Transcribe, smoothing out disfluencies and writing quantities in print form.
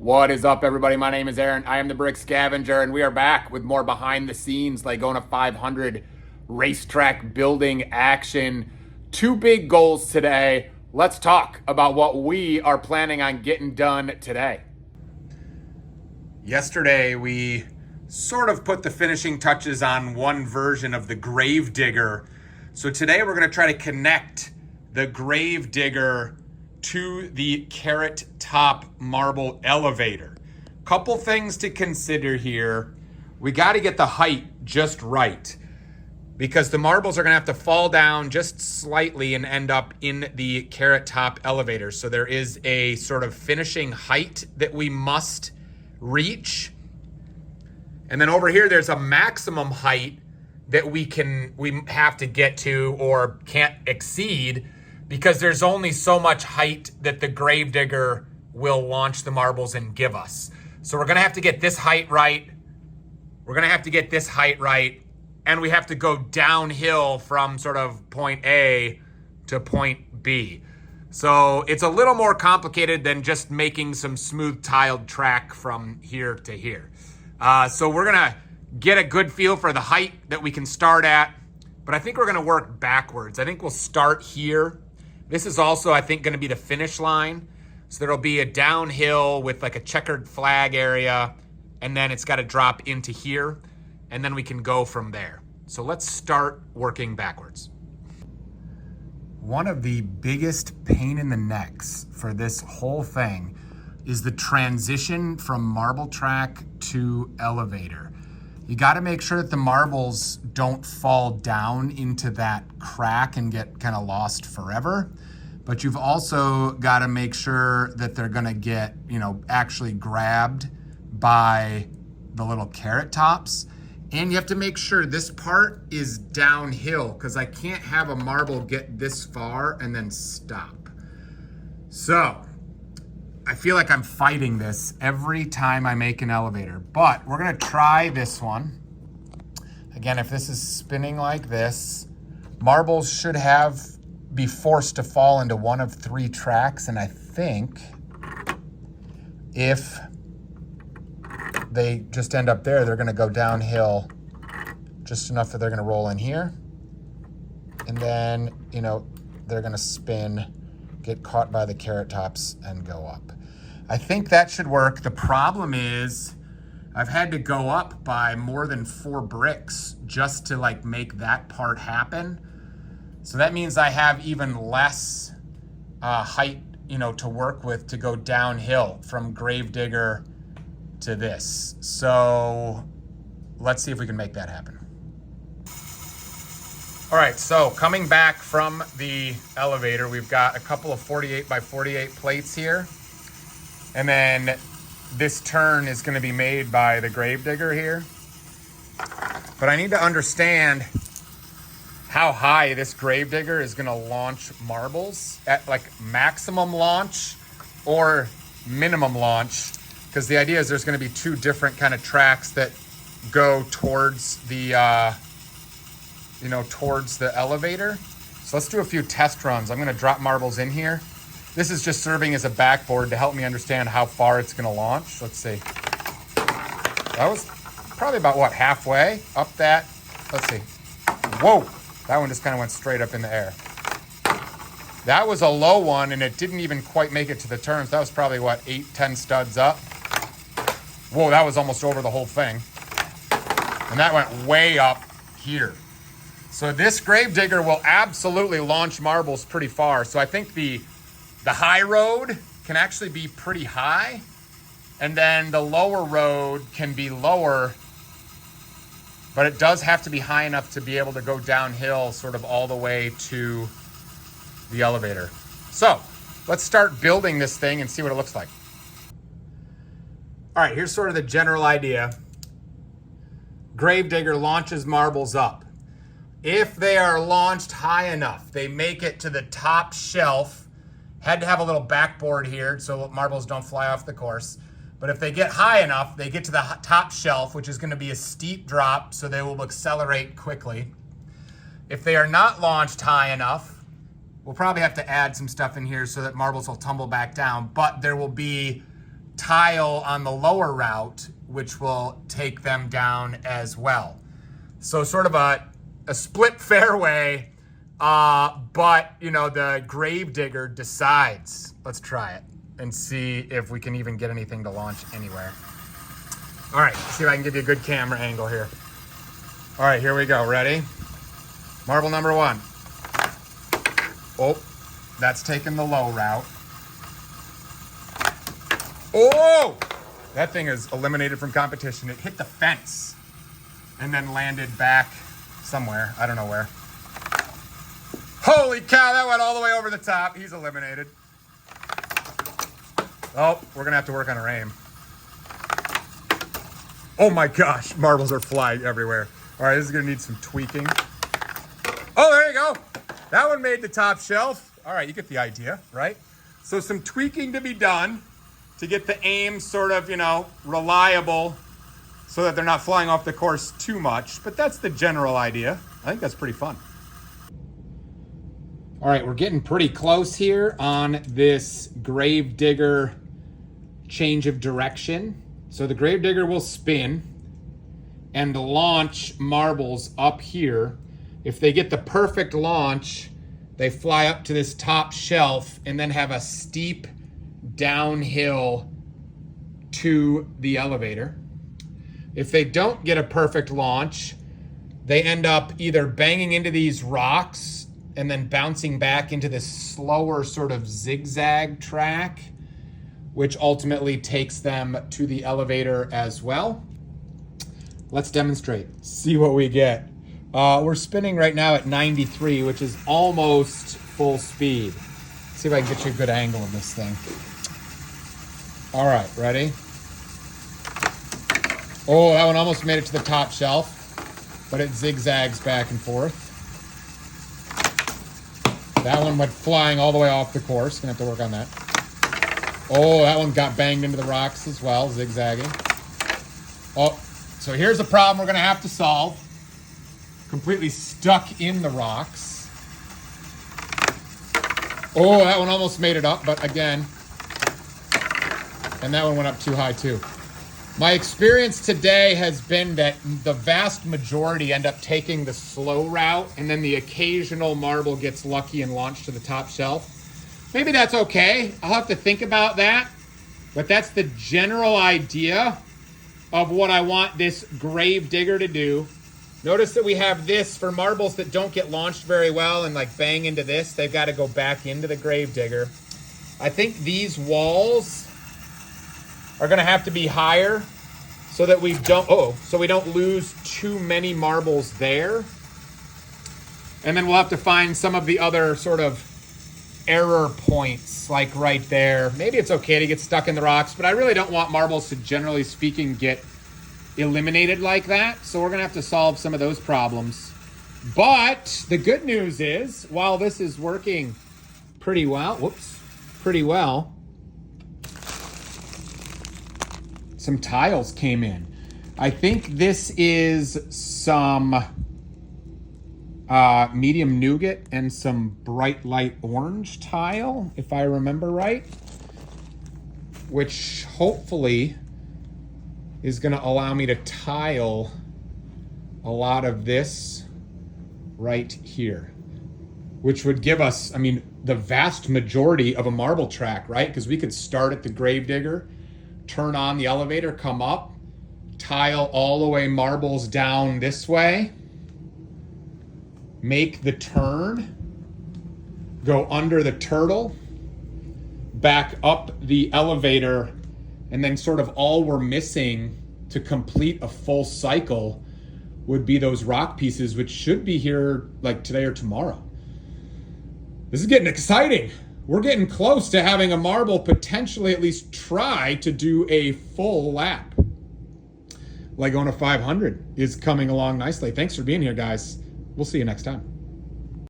What is up, everybody? My name is Aaron. I am the Brick Scavenger, and we are back with more behind the scenes Legona 500 racetrack building action. Two big goals today. Let's talk about what we are planning on getting done today. Yesterday, we sort of put the finishing touches on one version of the grave digger. So today we're going to try to connect the grave digger to the carrot top marble elevator. Couple things to consider here. We got to get the height just right because the marbles are going to have to fall down just slightly and end up in the carrot top elevator. So there is a sort of finishing height that we must reach. And then over here, there's a maximum height that we have to get to or can't exceed, because there's only so much height that the grave digger will launch the marbles and give us. So we're gonna have to get this height right. We're gonna have to get this height right. And we have to go downhill from sort of point A to point B. So it's a little more complicated than just making some smooth tiled track from here to here. So we're gonna get a good feel for the height that we can start at, but I think we're gonna work backwards. I think we'll start here. This is also, I think, gonna be the finish line. So there'll be a downhill with like a checkered flag area, and then it's gotta drop into here, and then we can go from there. So let's start working backwards. One of the biggest pain in the necks for this whole thing is the transition from marble track to elevator. You got to make sure that the marbles don't fall down into that crack and get kind of lost forever. But you've also got to make sure that they're going to get, actually grabbed by the little carrot tops. And you have to make sure this part is downhill, because I can't have a marble get this far and then stop. So I feel like I'm fighting this every time I make an elevator, but we're gonna try this one. Again, if this is spinning like this, marbles should be forced to fall into one of three tracks, and I think if they just end up there, they're gonna go downhill just enough that they're gonna roll in here, and then, they're gonna spin, get caught by the carrot tops, and go up. I think that should work. The problem is I've had to go up by more than 4 bricks just to make that part happen. So that means I have even less height, to work with to go downhill from grave digger to this. So let's see if we can make that happen. All right, so coming back from the elevator, we've got a couple of 48 by 48 plates here. And then this turn is going to be made by the grave digger here. But I need to understand how high this grave digger is going to launch marbles at maximum launch or minimum launch. Because the idea is there's going to be 2 different kind of tracks that go towards the, towards the elevator. So let's do a few test runs. I'm going to drop marbles in here. This is just serving as a backboard to help me understand how far it's going to launch. Let's see. That was probably about, halfway up that. Let's see. Whoa. That one just kind of went straight up in the air. That was a low one, and it didn't even quite make it to the turns. That was probably, 8-10 studs up. Whoa, that was almost over the whole thing. And that went way up here. So this grave digger will absolutely launch marbles pretty far. So I think the high road can actually be pretty high, and then the lower road can be lower, but it does have to be high enough to be able to go downhill sort of all the way to the elevator. So let's start building this thing and see what it looks like. All right, here's sort of the general idea. Grave digger launches marbles up. If they are launched high enough, they make it to the top shelf. Had to have a little backboard here so marbles don't fly off the course. But if they get high enough, they get to the top shelf, which is going to be a steep drop, so they will accelerate quickly. If they are not launched high enough, we'll probably have to add some stuff in here so that marbles will tumble back down, but there will be tile on the lower route, which will take them down as well. So sort of a split fairway, but you know, the grave digger decides. Let's try it and see if we can even get anything to launch anywhere. All right, let's see if I can give you a good camera angle here. All right, here we go. Ready? Marble number 1. Oh, that's taking the low route. Oh, that thing is eliminated from competition. It hit the fence and then landed back somewhere. I don't know where. Holy cow, that went all the way over the top. He's eliminated. Oh, we're gonna have to work on our aim. Oh my gosh, marbles are flying everywhere. All right, this is gonna need some tweaking. Oh, there you go. That one made the top shelf. All right, you get the idea, right? So some tweaking to be done to get the aim sort of, you know, reliable so that they're not flying off the course too much. But that's the general idea. I think that's pretty fun. All right, we're getting pretty close here on this grave digger change of direction. So the grave digger will spin and launch marbles up here. If they get the perfect launch, they fly up to this top shelf and then have a steep downhill to the elevator. If they don't get a perfect launch, they end up either banging into these rocks and then bouncing back into this slower sort of zigzag track, which ultimately takes them to the elevator as well. Let's demonstrate, see what we get. We're spinning right now at 93, which is almost full speed. Let's see if I can get you a good angle of this thing. All right, ready? Oh, that one almost made it to the top shelf, but it zigzags back and forth. That one went flying all the way off the course. Gonna have to work on that. Oh, that one got banged into the rocks as well, zigzagging. Oh, so here's a problem we're gonna have to solve. Completely stuck in the rocks. Oh, that one almost made it up, but again. And that one went up too high too. My experience today has been that the vast majority end up taking the slow route, and then the occasional marble gets lucky and launched to the top shelf. Maybe that's okay. I'll have to think about that. But that's the general idea of what I want this grave digger to do. Notice that we have this for marbles that don't get launched very well and like bang into this. They've got to go back into the grave digger. I think these walls are going to have to be higher so that we don't lose too many marbles there. And then we'll have to find some of the other sort of error points, like right there. Maybe it's okay to get stuck in the rocks, but I really don't want marbles to, generally speaking, get eliminated like that. So we're gonna have to solve some of those problems. But the good news is, while this is working pretty well, some tiles came in. I think this is some medium nougat and some bright light orange tile, if I remember right, which hopefully is gonna allow me to tile a lot of this right here, which would give us, I mean, the vast majority of a marble track, right? Because we could start at the grave digger, turn on the elevator, come up, tile all the way marbles down this way, make the turn, go under the turtle, back up the elevator, and then sort of all we're missing to complete a full cycle would be those rock pieces, which should be here like today or tomorrow. This is getting exciting. We're getting close to having a marble potentially at least try to do a full lap. Legona 500 is coming along nicely. Thanks for being here, guys. We'll see you next time.